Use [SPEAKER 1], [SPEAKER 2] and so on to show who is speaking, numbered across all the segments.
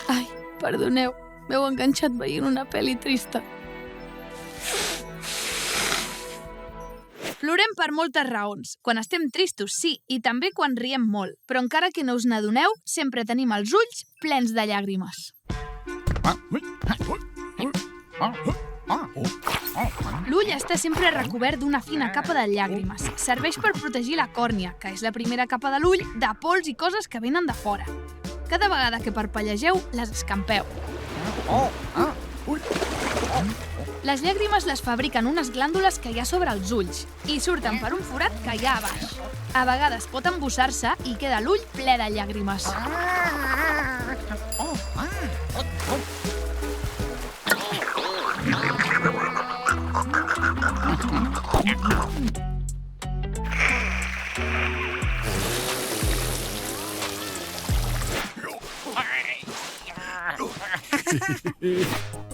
[SPEAKER 1] Ai, perdoneu, m'heu enganxat veient una pel·li trista. Plorem per moltes raons. Quan estem tristos, sí, i també quan riem molt. Però encara que no us n'adoneu, sempre tenim els ulls plens de llàgrimes. L'ull està sempre recobert d'una fina capa de llàgrimes. Serveix per protegir la còrnia, que és la primera capa de l'ull, de pols i coses que venen de fora. Cada vegada que parpellegeu, les escampeu. Les llàgrimes les fabriquen unes glàndules que hi ha sobre els ulls i surten per un forat que hi ha a baix. A vegades pot embussar-se i queda l'ull ple de llàgrimes.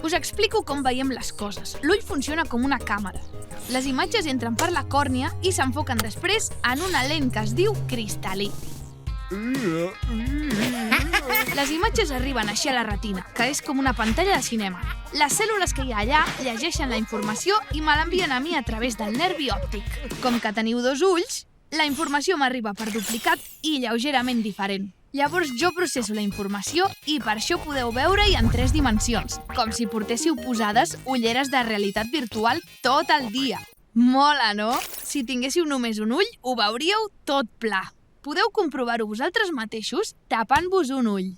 [SPEAKER 1] Us explico com veiem les coses. L'ull funciona com una càmera. Les imatges entren per la còrnia i s'enfoquen després en una lent que es diu cristal·lí. Les imatges arriben així a la retina, que és com una pantalla de cinema. Les cèl·lules que hi ha allà llegeixen la informació i me l'envien a mi a través del nervi òptic. Com que teniu dos ulls, la informació m'arriba per duplicat i lleugerament diferent. Llavors jo processo la informació i per això podeu veure-hi en 3 dimensions, com si portéssiu posades ulleres de realitat virtual tot el dia. Mola, no? Si tinguéssiu només un ull, ho veuríeu tot pla. Podeu comprovar-ho vosaltres mateixos tapant-vos un ull.